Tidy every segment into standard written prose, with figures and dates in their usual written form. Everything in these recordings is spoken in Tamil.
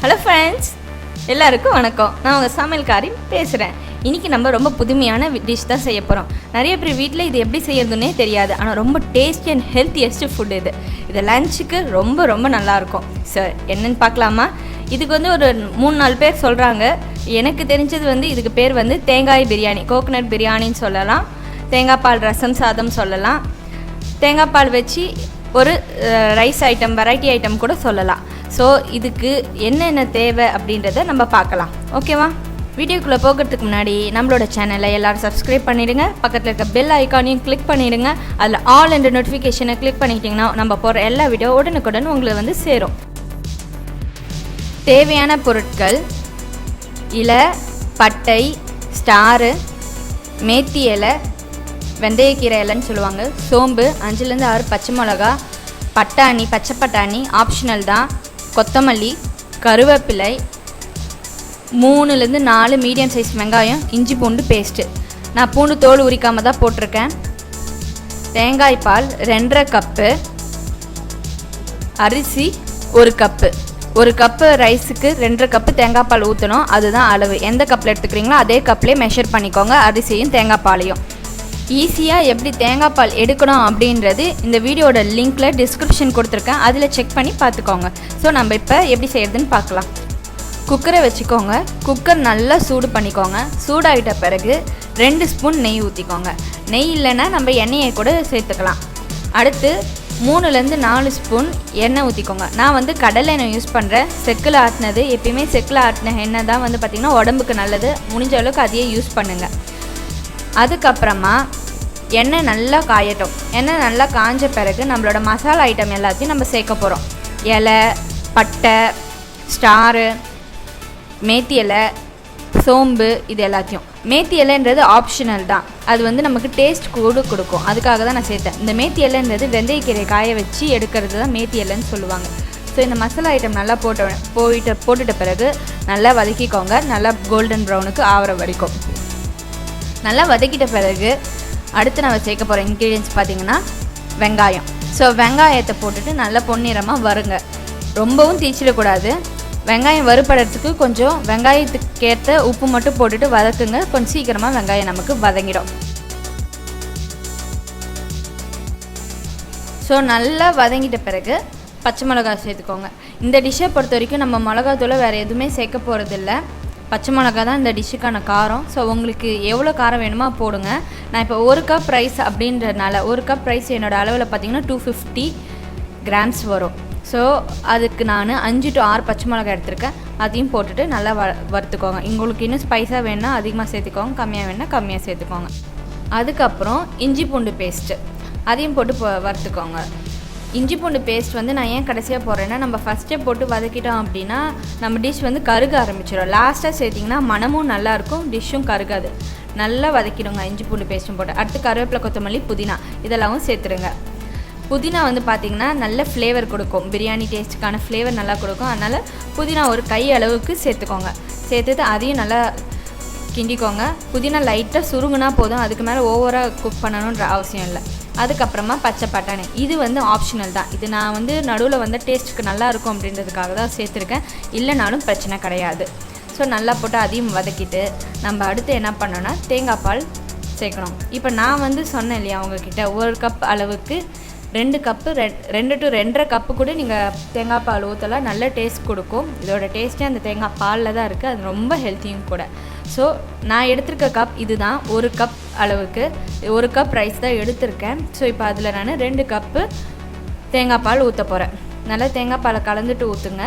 ஹலோ ஃப்ரெண்ட்ஸ், எல்லாருக்கும் வணக்கம். நான் உங்கள் சமையல்காரி பேசுகிறேன். இன்றைக்கி நம்ம ரொம்ப புதுமையான டிஷ் தான் செய்ய போகிறோம். நிறைய பேர் வீட்டில் இது எப்படி செய்யறதுன்னே தெரியாது. ஆனால் ரொம்ப டேஸ்டி அண்ட் ஹெல்த்தியஸ்ட் ஃபுட் இது லஞ்சுக்கு ரொம்ப ரொம்ப நல்லாயிருக்கும். சார் என்னென்னு பார்க்கலாமா? இதுக்கு வந்து ஒரு 3-4 பேர் சொல்கிறாங்க. எனக்கு தெரிஞ்சது வந்து இதுக்கு பேர் வந்து தேங்காய் பிரியாணி, கோகோனட் பிரியாணின்னு சொல்லலாம். தேங்காய் பால் ரசம் சாதம் சொல்லலாம். தேங்காய் பால் வச்சு ஒரு ரைஸ் ஐட்டம், வெரைட்டி ஐட்டம் கூட சொல்லலாம். ஸோ இதுக்கு என்னென்ன தேவை அப்படின்றத நம்ம பார்க்கலாம். ஓகேவா? வீடியோக்குள்ளே போகிறதுக்கு முன்னாடி நம்மளோட சேனலை எல்லோரும் சப்ஸ்கிரைப் பண்ணிவிடுங்க. பக்கத்தில் இருக்க பெல் ஐக்கானையும் கிளிக் பண்ணிவிடுங்க. அதில் ஆல் என்ற நோட்டிஃபிகேஷனை கிளிக் பண்ணிக்கிட்டிங்கன்னா நம்ம போகிற எல்லா வீடியோ உடனுக்குடன் உங்களுக்கு வந்து சேரும். தேவையான பொருட்கள்: இலை, பட்டை, ஸ்டாரு, மேத்தி இலை, வெந்தயக்கீரை இலைன்னு சொல்லுவாங்க, சோம்பு, 5-6 பச்சை மிளகா, பட்டாணி, பச்சை பட்டாணி ஆப்ஷனல் தான், கொத்தமல்லி, கருவேப்பிலை, 3-4 மீடியம் சைஸ் வெங்காயம், இஞ்சி பூண்டு பேஸ்ட்டு. நான் பூண்டு தோல் உரிக்காமல் தான் போட்டிருக்கேன். தேங்காய் பால் 2.5 கப்பு, அரிசி 1 கப்பு. 1 கப்பு ரைஸுக்கு 2.5 கப்பு தேங்காய் பால் ஊற்றணும். அதுதான் அளவு. எந்த கப்பில் எடுத்துக்கிறீங்களோ அதே கப்லேயே மெஷர் பண்ணிக்கோங்க அரிசியும் தேங்காய் பாலையும். ஈஸியாக எப்படி தேங்காய் பால் எடுக்கணும் அப்படின்றது இந்த வீடியோட லிங்க்கில் டிஸ்கிரிப்ஷன் கொடுத்துருக்கேன். அதில் செக் பண்ணி பார்த்துக்கோங்க. ஸோ நம்ம இப்போ எப்படி செய்கிறதுன்னு பார்க்கலாம். குக்கரை வச்சுக்கோங்க. குக்கர் நல்லா சூடு பண்ணிக்கோங்க. சூடாகிட்ட பிறகு 2 ஸ்பூன் நெய் ஊற்றிக்கோங்க. நெய் இல்லைன்னா நம்ம எண்ணெயை கூட சேர்த்துக்கலாம். அடுத்து 3-4 ஸ்பூன் எண்ணெய் ஊற்றிக்கோங்க. நான் வந்து கடலை எண்ணெய் யூஸ் பண்ணுறேன். செக்கில் ஆட்டினது. எப்பயுமே செக்கில் ஆட்டின எண்ணெய் தான் வந்து பார்த்திங்கன்னா உடம்புக்கு நல்லது. முடிஞ்ச அளவுக்கு அதையே யூஸ் பண்ணுங்கள். அதுக்கப்புறமா எண்ணெய் நல்லா காயட்டும். எண்ணெய் நல்லா காஞ்ச பிறகு நம்மளோட மசாலா ஐட்டம் எல்லாத்தையும் நம்ம சேர்க்க போகிறோம். இலை, பட்டை, ஸ்டாரு, மேத்தி இலை, சோம்பு, இது எல்லாத்தையும். மேத்தி இலைன்றது ஆப்ஷனல் தான். அது வந்து நமக்கு டேஸ்ட் கூட கொடுக்கும். அதுக்காக தான் நான் சேர்த்தேன். இந்த மேத்தி இலைன்றது வெந்தயக்கீரை காய வச்சு எடுக்கிறது தான் மேத்தி இலைன்னு சொல்லுவாங்க. ஸோ இந்த மசாலா ஐட்டம் நல்லா போட்டுட்ட பிறகு நல்லா வதக்கிக்கோங்க. நல்லா கோல்டன் ப்ரௌனுக்கு ஆகிற வரைக்கும் நல்லா வதக்கிட்ட பிறகு அடுத்து நம்ம சேர்க்க போகிற இன்க்ரீடியன்ஸ் பார்த்திங்கன்னா வெங்காயம். ஸோ வெங்காயத்தை போட்டுட்டு நல்லா பொன்னிறமாக வறுங்க. ரொம்பவும் தீச்சிடக்கூடாது. வெங்காயம் வறுபடுறதுக்கு கொஞ்சம் வெங்காயத்துக்கேற்ற உப்பு மட்டும் போட்டுட்டு வதக்குங்க. கொஞ்சம் சீக்கிரமாக வெங்காயம் நமக்கு வதங்கிடும். ஸோ நல்லா வதங்கிட்ட பிறகு பச்சை மிளகாய் சேர்த்துக்கோங்க. இந்த டிஷ்ஷை பொறுத்த வரைக்கும் நம்ம மிளகாத்தூளை வேறு எதுவுமே சேர்க்க போகிறதில்ல. பச்சை மிளகா தான் இந்த டிஷ்ஷுக்கான காரம். ஸோ உங்களுக்கு எவ்வளோ காரம் வேணுமோ போடுங்க. நான் இப்போ 1 கப் ரைஸ் அப்படின்றதுனால 1 கப் ரைஸ் என்னோடய அளவில் பார்த்திங்கன்னா 250 கிராம்ஸ் வரும். ஸோ அதுக்கு நான் 5-6 பச்சை மிளகா எடுத்திருக்கேன். அதையும் போட்டுட்டு நல்லா வறுத்துக்கோங்க. உங்களுக்கு இன்னும் ஸ்பைஸாக வேணுன்னா அதிகமாக சேர்த்துக்கோங்க, கம்மியாக வேணுன்னா கம்மியாக சேர்த்துக்கோங்க. அதுக்கப்புறம் இஞ்சி பூண்டு பேஸ்ட்டு அதையும் போட்டு வறுத்துக்கோங்க. இஞ்சி பூண்டு பேஸ்ட் வந்து நான் ஏன் கடைசியாக போடுறேன்னா, நம்ம ஃபஸ்ட்டே போட்டு வதக்கிட்டோம் அப்படின்னா நம்ம டிஷ் வந்து கருக ஆரம்பிச்சிடும். லாஸ்ட்டாக சேர்த்திங்கன்னா மனமும் நல்லாயிருக்கும், டிஷ்ஷும் கருகாது. நல்லா வதக்கிடுங்க இஞ்சி பூண்டு பேஸ்ட்டும் போட்டு. அடுத்து கருவேப்பிலை, கொத்தமல்லி, புதினா இதெல்லாம் சேர்த்துருங்க. புதினா வந்து பார்த்திங்கன்னா நல்ல ஃப்ளேவர் கொடுக்கும். பிரியாணி டேஸ்ட்டுக்கான ஃப்ளேவர் நல்லா கொடுக்கும். அதனால் புதினா ஒரு கை அளவுக்கு சேர்த்துக்கோங்க. சேர்த்துட்டு அதையும் நல்லா கிண்டிக்கோங்க. புதினா லைட்டாக சுருங்குனா போதும். அதுக்கு மேலே ஓவராக குக் பண்ணணுன்ற அவசியம் இல்லை. அதுக்கப்புறமா பச்சை பட்டாணி. இது வந்து ஆப்ஷனல் தான். இது நான் வந்து நடுவில் வந்து டேஸ்ட்டுக்கு நல்லாயிருக்கும் அப்படின்றதுக்காக தான் சேர்த்துருக்கேன். இல்லைனாலும் பிரச்சனை கிடையாது. ஸோ நல்லா போட்டு அதையும் வதக்கிட்டு நம்ம அடுத்து என்ன பண்ணோன்னா தேங்காய் பால் சேர்க்கணும். இப்போ நான் வந்து சொன்னேன் இல்லையா உங்ககிட்ட 1 கப் அளவுக்கு 2 கப்பு 2 to 2.5 கப்பு கூட நீங்கள் தேங்காய் பால் ஊற்றலாம். நல்ல டேஸ்ட் கொடுக்கும். இதோட டேஸ்ட்டே அந்த தேங்காய் பாலில் தான் இருக்குது. அது ரொம்ப ஹெல்த்தியும் கூட. ஸோ நான் எடுத்திருக்க கப் இது தான். 1 கப் அளவுக்கு 1 கப் ரைஸ் தான் எடுத்திருக்கேன். ஸோ இப்போ அதில் நான் 2 கப்பு தேங்காய் பால் ஊற்ற போகிறேன். நல்லா தேங்காய் பாலை கலந்துட்டு ஊற்றுங்க.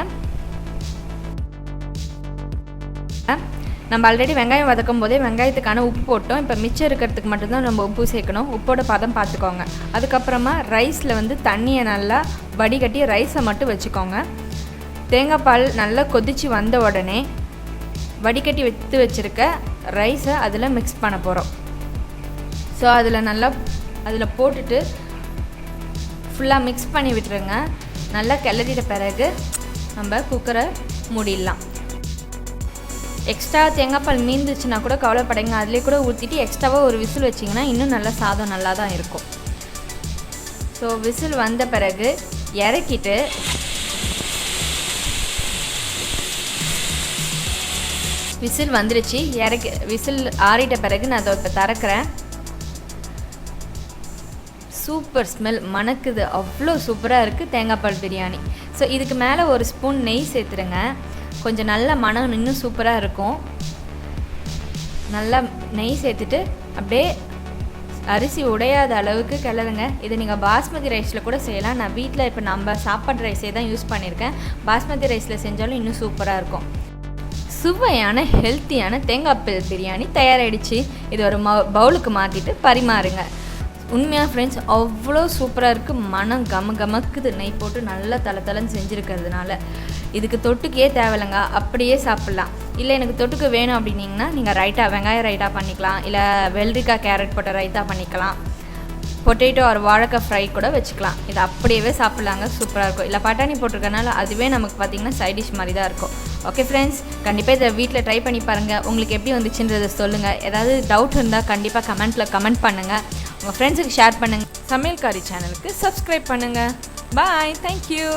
நம்ம ஆல்ரெடி வெங்காயம் வதக்கும் போதே வெங்காயத்துக்கான உப்பு போட்டோம். இப்போ மிச்சம் இருக்கிறதுக்கு மட்டும்தான் நம்ம உப்பு சேர்க்கணும். உப்போட பதம் பார்த்துக்கோங்க. அதுக்கப்புறமா ரைஸில் வந்து தண்ணியை நல்லா வடிகட்டி ரைஸை மட்டும் வச்சுக்கோங்க. தேங்காய் பால் நல்லா கொதித்து வந்த உடனே வடிகட்டி வச்சுருக்க ரைஸை அதில் மிக்ஸ் பண்ண போகிறோம். ஸோ அதில் போட்டுட்டு ஃபுல்லாக மிக்ஸ் பண்ணி விட்டுருங்க. நல்லா கிளறிட்ட பிறகு நம்ம குக்கரை மூடிடலாம். எக்ஸ்ட்ரா தேங்காய் பால் மீந்துச்சுன்னா கூட கவலைப்படைங்க. அதிலே கூட ஊற்றிட்டு எக்ஸ்ட்ராவாக ஒரு விசில் வச்சிங்கன்னா இன்னும் நல்லா சாதம் நல்லா தான் இருக்கும். ஸோ விசில் வந்த பிறகு இறக்கிட்டு விசில் வந்துடுச்சு. விசில் ஆறிட்ட பிறகு நான் அதை இப்போ திறக்கிறேன். சூப்பர் ஸ்மெல் மணக்குது, அவ்வளோ சூப்பராக இருக்குது தேங்காய் பால் பிரியாணி. ஸோ இதுக்கு மேலே ஒரு ஸ்பூன் நெய் சேர்த்துருங்க, கொஞ்சம் நல்ல மணம் இன்னும் சூப்பராக இருக்கும். நல்லா நெய் சேர்த்துட்டு அப்படியே அரிசி உடையாத அளவுக்கு கிளறுங்க. இதை நீங்கள் பாஸ்மதி ரைஸில் கூட செய்யலாம். நான் வீட்டில் இப்போ நம்ம சாப்பாடு ரைஸே தான் யூஸ் பண்ணியிருக்கேன். பாஸ்மதி ரைஸில் செஞ்சாலும் இன்னும் சூப்பராக இருக்கும். சுவையான ஹெல்த்தியான தேங்காய் பால் பிரியாணி தயாராகிடுச்சு. இது ஒரு பவுலுக்கு மாற்றிட்டு பரிமாறுங்க. உண்மையாக ஃப்ரெண்ட்ஸ் அவ்வளோ சூப்பராக இருக்குது. மனம் கமக்குது. நெய் போட்டு நல்லா தலை செஞ்சுருக்கிறதுனால இதுக்கு தொட்டுக்கே தேவையில்லைங்க, அப்படியே சாப்பிட்லாம். இல்லை எனக்கு தொட்டுக்கு வேணும் அப்படின்னிங்கன்னா நீங்கள் ரைட்டா, வெங்காய ரைட்டா பண்ணிக்கலாம், இல்லை வெள்ளரிக்காய் கேரட் போட்ட ரைத்தா பண்ணிக்கலாம், பொட்டேட்டோ ஒரு வாழைக்காய் ஃப்ரை கூட வச்சுக்கலாம். இது அப்படியே சாப்பிட்லாங்க, சூப்பராக இருக்கும். இல்லை பட்டாணி போட்டிருக்கனால அதுவே நமக்கு பார்த்திங்கன்னா சைட் டிஷ் மாதிரி தான் இருக்கும். ஓகே ஃப்ரெண்ட்ஸ், கண்டிப்பாக இதை வீட்டில் ட்ரை பண்ணி பாருங்கள். உங்களுக்கு எப்படி வந்துச்சுன்றதை சொல்லுங்கள். ஏதாவது டவுட் இருந்தால் கண்டிப்பாக கமெண்ட் பண்ணுங்கள். உங்கள் ஃப்ரெண்ட்ஸுக்கு ஷேர் பண்ணுங்கள். சமையல்காரி சேனலுக்கு சப்ஸ்கிரைப் பண்ணுங்கள். பாய், தேங்க்யூ.